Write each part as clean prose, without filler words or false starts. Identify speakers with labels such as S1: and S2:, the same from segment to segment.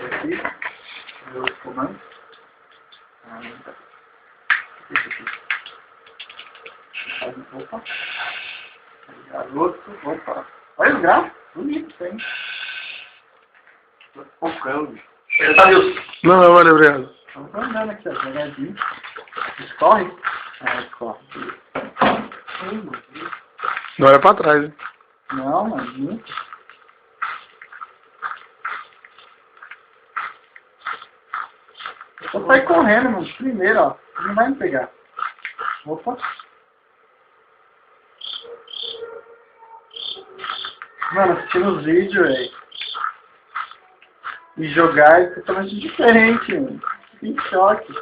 S1: aqui. Os comandos. Opa. Garoto. Opa. Olha os gráficos. Bonito, tem. Focando.
S2: Não, valeu, obrigado.
S1: Estamos andando aqui, ó. Devagarzinho. Escorre. Escorre.
S2: Não olha pra trás, hein?
S1: Não, mano. Eu vou sair correndo, mano. Primeiro, ó. Não vai me pegar. Opa. Mano, assistindo os vídeos, velho. E jogar é totalmente diferente, mano. Fiquei em choque.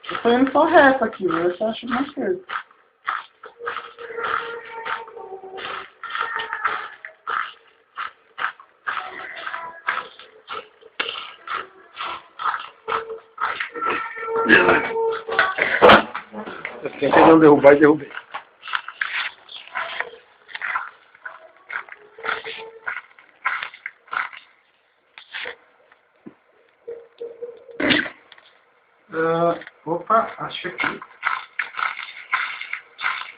S1: Eu tô indo só reto aqui, velho. Eu só acho mais cedo.
S2: Eu tentei não derrubar e derrubei.
S1: Opa, acho aqui.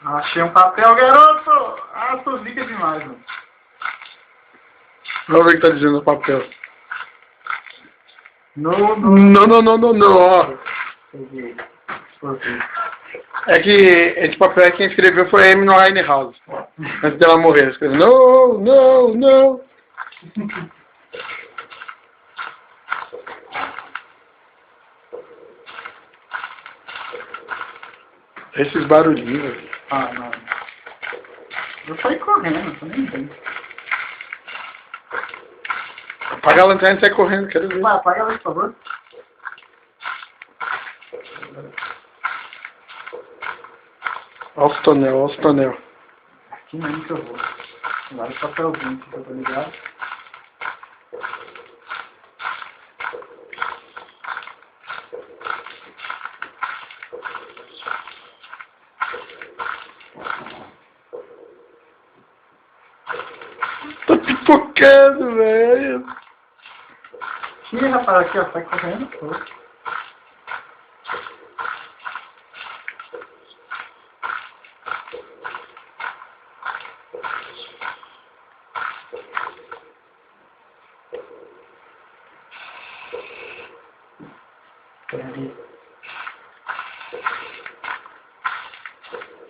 S1: Achei um papel, garoto! Ah, tu liga demais, mano.
S2: Vamos ver o que tá dizendo no papel.
S1: Não.
S2: Não, ó. É que esse papel quem escreveu foi a Amy Winehouse. Antes dela morrer. Ela escreveu, não. Esses barulhinhos.
S1: Ah, não. Eu saí correndo, tô nem vendo.
S2: Apaga a lanterna e sai correndo, quero ver.
S1: Vai, apaga ela, por favor.
S2: Olha os tonel.
S1: Aqui mesmo que eu vou. Agora o papelzinho que eu tô ligado.
S2: Tá pipocando, velho.
S1: Ih, rapaz, aqui, ó, sai correndo. Pô.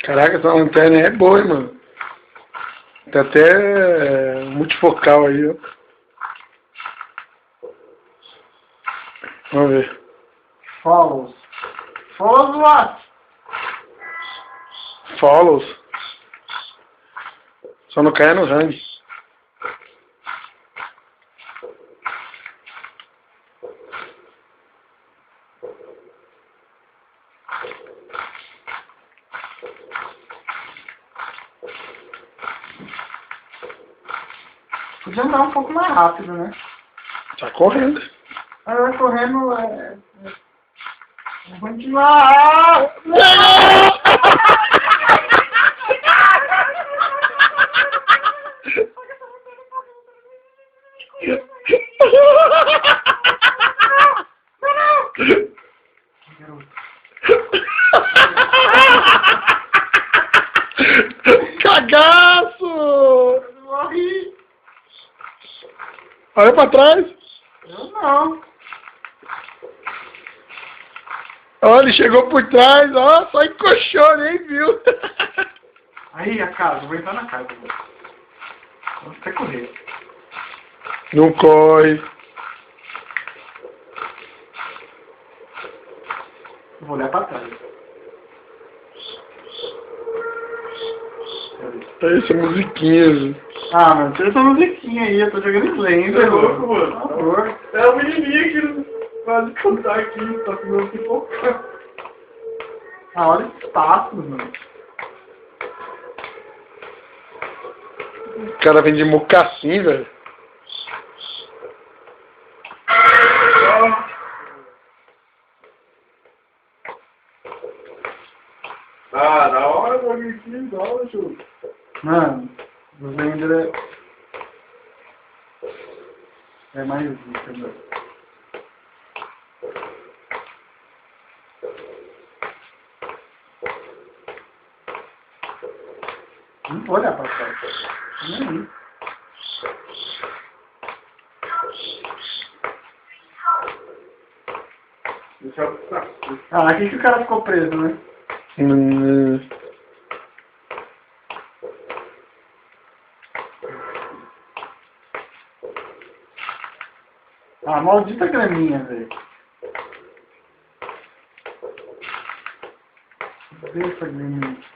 S2: Caraca, essa lanterna é boa, hein, mano. Tem até multifocal aí, ó. Vamos ver.
S1: Follows what?
S2: Follows. Só não caia no range.
S1: Podia andar um pouco mais rápido, né?
S2: Tá correndo.
S1: Ah, correndo é ruim demais.
S2: Cagaço!
S1: Eu morri.
S2: Olha pra trás.
S1: Eu não.
S2: Olha, ele chegou por trás, ó, só encoxou, nem viu.
S1: Aí, a casa, vou entrar na casa. Vou até correr.
S2: Não corre.
S1: Vou olhar pra trás.
S2: Essa musiquinha.
S1: Ah, mano, tira essa musiquinha aí, eu tô jogando Slender.
S3: Você é louco, mano?
S1: Por favor.
S3: É o menininho que não pode cantar aqui, só que não se focar.
S1: Ah, olha esses passos, mano.
S2: O cara vem de mocassim, velho.
S3: Ah, da hora, Burger King, da hora, Ju.
S1: Mano, o Blender é mais rico, meu. Não vou olhar pra trás. Nem.
S3: Deixa eu...
S1: Ah, aqui que o cara ficou preso, né? Ah, maldita graminha, velho. Cadê essa graminha?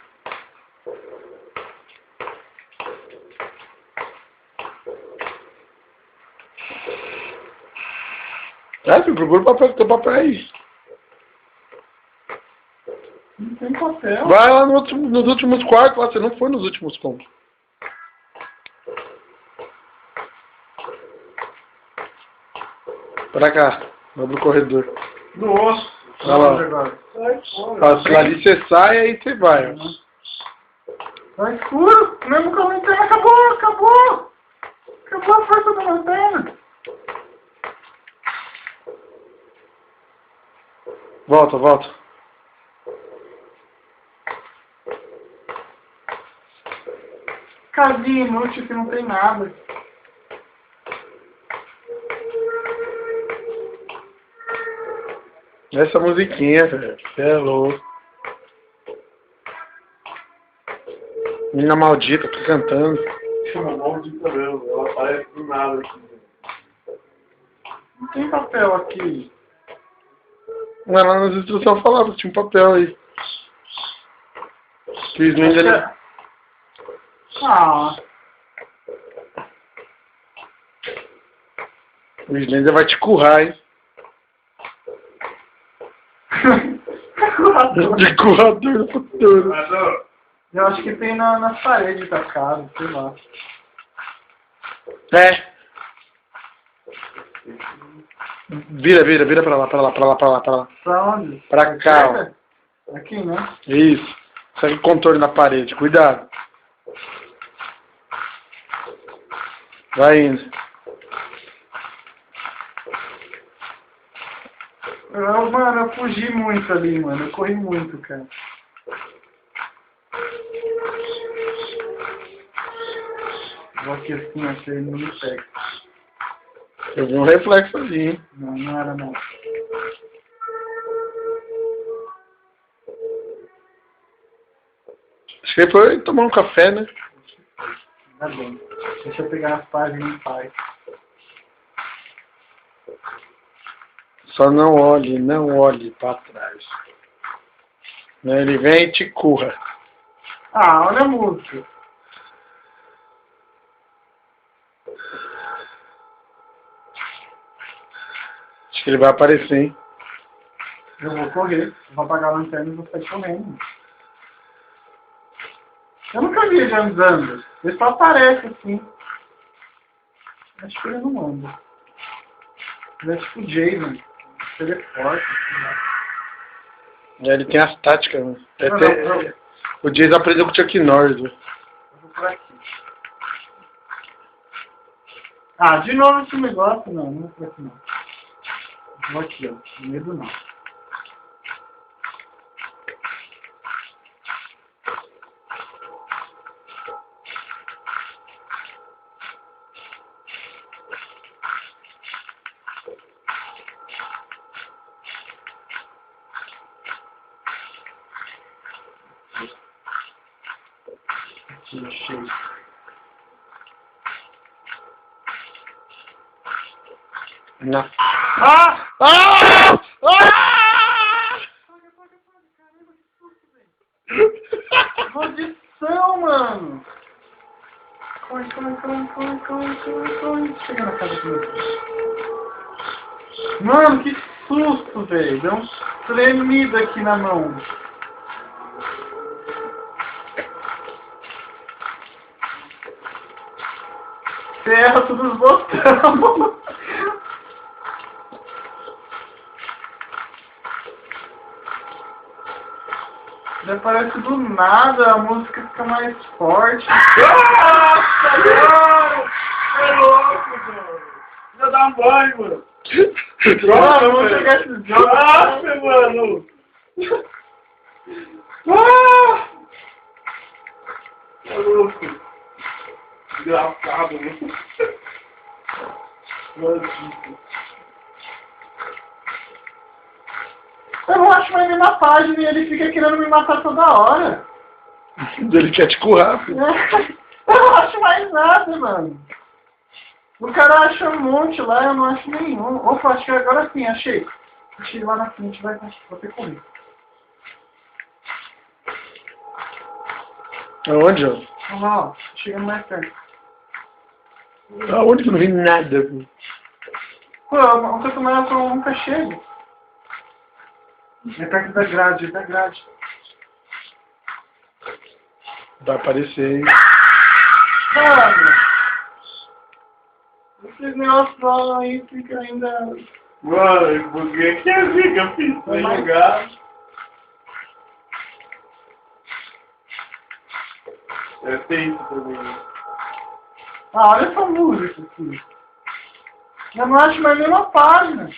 S2: Filho, procura o papel, teu papel aí.
S1: Não tem papel.
S2: Vai lá nos últimos quartos, lá, você não foi nos últimos cômodos. Pra cá, abre o corredor.
S3: Nossa.
S2: Olha lá.
S1: Agora.
S3: Sai fora.
S2: Ali você sai e aí você vai. Ó.
S1: Tá escuro. Mesmo com a lanterna. Acabou, acabou. Acabou a força da lanterna.
S2: Volta, volta.
S1: Casinha inútil que não tem nada.
S2: Essa musiquinha, velho. Você é louco. Menina maldita, tô cantando.
S3: Chama maldita mesmo. Ela aparece do nada aqui.
S1: Não tem papel aqui.
S2: Mas lá nas instruções falava que tinha um papel aí. Que o Slender...
S1: Ah.
S2: O Slender vai te currar, hein? De currador no futuro.
S3: Curador.
S1: Eu acho que tem nas paredes da casa, sei lá.
S2: É. Vira pra lá.
S1: Pra onde?
S2: Pra cá, ó.
S1: Aqui, né?
S2: Isso. Segue o contorno na parede, cuidado. Vai indo.
S1: Mano, eu fugi muito ali, mano. Eu corri muito, cara. Vou aqui assim, achei ele não me pega.
S2: Eu vi um reflexo ali, hein?
S1: Não, não era não.
S2: Acho que ele foi tomar um café, né?
S1: Tá bom. Deixa eu pegar as páginas em paz.
S2: Só não olhe pra trás. Ele vem e te curra.
S1: Ah, olha a música.
S2: Acho que ele vai aparecer, hein?
S1: Eu vou correr. Vou apagar a lanterna e vou sair correndo. Eu nunca vi ele andando. Ele só aparece assim. Acho que ele não anda. Ele é tipo o Jason. Ele é forte.
S2: Ele tem as táticas, né?
S1: Não.
S2: O Jason aprendeu com o Chuck Norris, né?
S1: Eu vou por aqui. Ah, de novo esse negócio? Não, não vou por aqui não. Vou aqui, ó. Medo não. Aqui, achei.
S2: Não. Ah! Ah! Ah!
S1: Maldição, mano! Corre. Chega na casa do meu filho. Mano, que susto, velho. Deu um tremido aqui na mão. Você erra todos os botões. Daí parece do nada, a música fica mais forte.
S3: Nossa, mano! É louco, mano! Já dá banho, mano!
S1: Mano, vamos pegar esses jogos.
S3: Nossa, mano! Ah! É louco! Desgraçado, mano! Maldito!
S1: Eu não acho mais nem na página e ele fica querendo me matar toda hora.
S2: Ele quer te currar, filho.
S1: Eu não acho mais nada, mano. O cara acha um monte lá, eu não acho nenhum. Opa, acho que agora sim, achei. Achei lá na frente, vai ter que correr.
S2: Aonde, ó?
S1: Olha lá, ó, chegando mais perto.
S2: Aonde que eu não vi nada, filho?
S1: Pô, o que eu tomei eu nunca chego. É perto da grade, da grade.
S2: Vai aparecer, hein?
S1: Mano! Esses negócios falam aí, fica ainda...
S3: Mano, buguei aqui a vida, eu fiz sem
S1: Mas-
S3: jogar. É tenso também.
S1: Ah, olha essa música aqui. Eu não acho mais nenhuma página.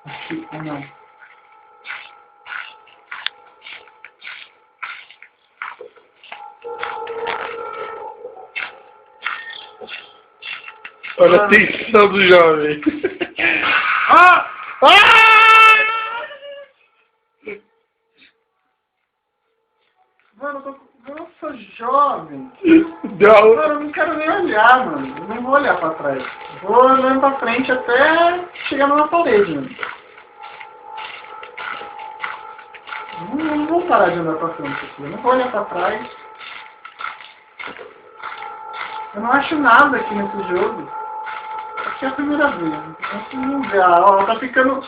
S1: Aqui, não.
S2: Olha a atenção do jovem.
S1: Ah! Mano, eu tô... Nossa, jovem.
S2: Deu
S1: Mano, eu não quero nem olhar, mano. Eu não vou olhar pra trás. Vou olhando pra frente até chegar na parede, mano. Não vou parar de andar pra frente aqui. Eu não vou olhar pra trás. Eu não acho nada aqui nesse jogo. Aqui é a primeira vez. Não ver. Ó, tá ficando...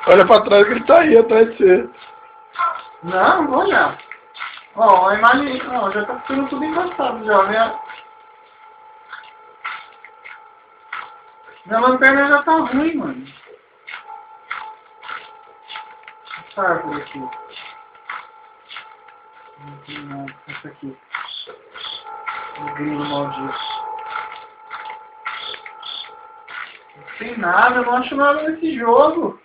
S2: Olha pra trás que ele tá aí atrás de você.
S1: Não vou olhar. Ó, a imagem... Ó, já tá ficando tudo engraçado já, né? Minha lanterna já tá ruim, mano. Essa árvore aqui. Não tem nada. Essa aqui. O grilo maldito. Não tem nada, eu não acho nada nesse jogo.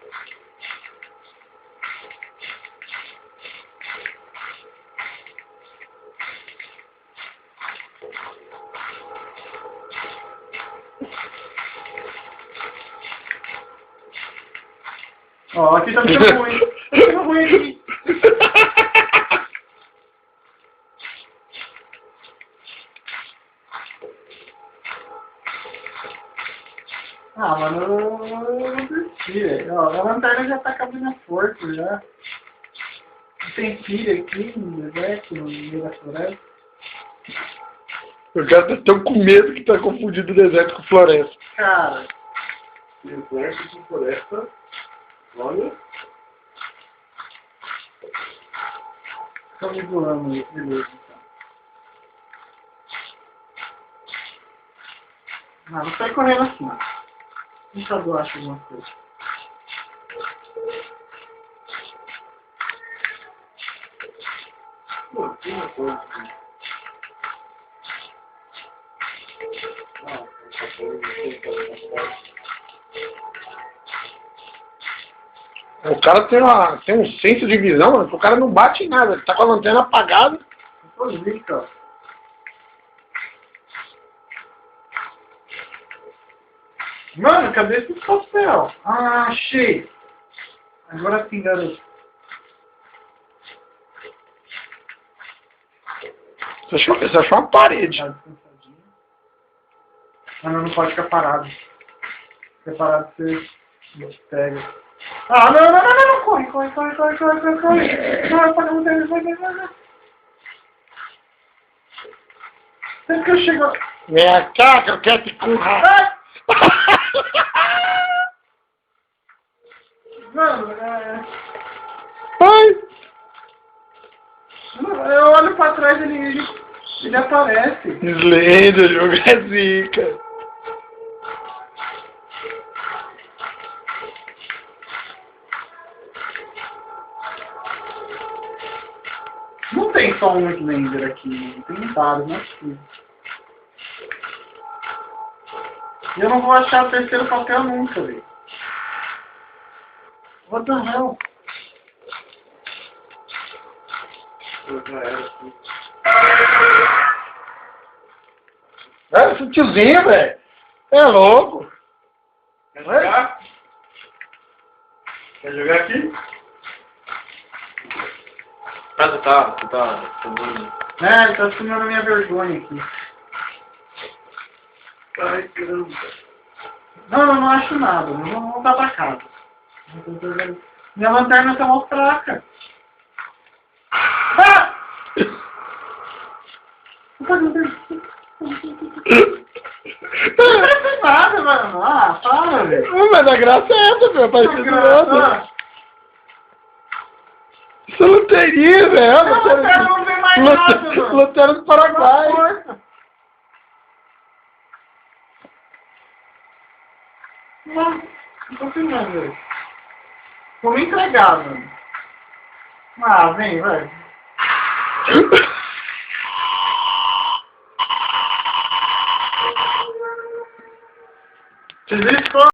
S1: Ó, aqui tá ficando ruim. Tá ficando ruim aqui. Ah, mano, eu não desci, velho. Ó, a lanterna já tá acabando a força já. Não tem pilha aqui no deserto, no meio da floresta.
S2: O cara tá tão com medo que tá confundindo o deserto com floresta.
S1: Cara,
S3: Deserto com floresta. Olha.
S1: tô me doando aí, beleza, então. Ah, vou sair correndo assim, ó. Deixa eu acho alguma coisa.
S3: Pô, tem uma coisa aqui. Ah,
S2: O cara tem um senso de visão, mano, que o cara não bate em nada. Ele tá com a lanterna apagada.
S1: Eu tô zica, ó. Mano, cadê esse papel? Ah, achei. Agora sim, garoto.
S2: Você achou uma parede.
S1: Tá descansadinho. Ah, não pode ficar parado. Ficar parado você pega. Ah, não. Corre. Não, vai. Sempre que eu chego...
S2: Vem cá que eu quero te currar.
S1: Ah! Mano,
S2: Ai!
S1: eu olho pra trás e ele Ele aparece.
S2: Slender, jogo é zica.
S1: Não tem só um Slender aqui, tem vários, não é possível. E eu não vou achar o terceiro papel nunca, velho. What the hell?
S2: É, esse tiozinho, velho. É louco.
S3: Quer jogar? Quer jogar aqui? Ah, você tá doido.
S1: É, ele tá assumindo a minha vergonha aqui.
S3: Ai, caramba.
S1: Não, eu não acho nada, não vou voltar pra casa. Minha lanterna tá mal fraca. Ah! Não tem nada, mano. Ah, para, velho.
S2: Mas a graça é essa, velho. Parecido com outra.
S1: Ah,
S2: Isso é loteria, velho.
S1: não, não tem mais nada, mano.
S2: Loteria do Paraguai.
S1: Não tô entendendo, velho. Vou me entregar, mano. Ah, vem, velho. Vocês viram isso?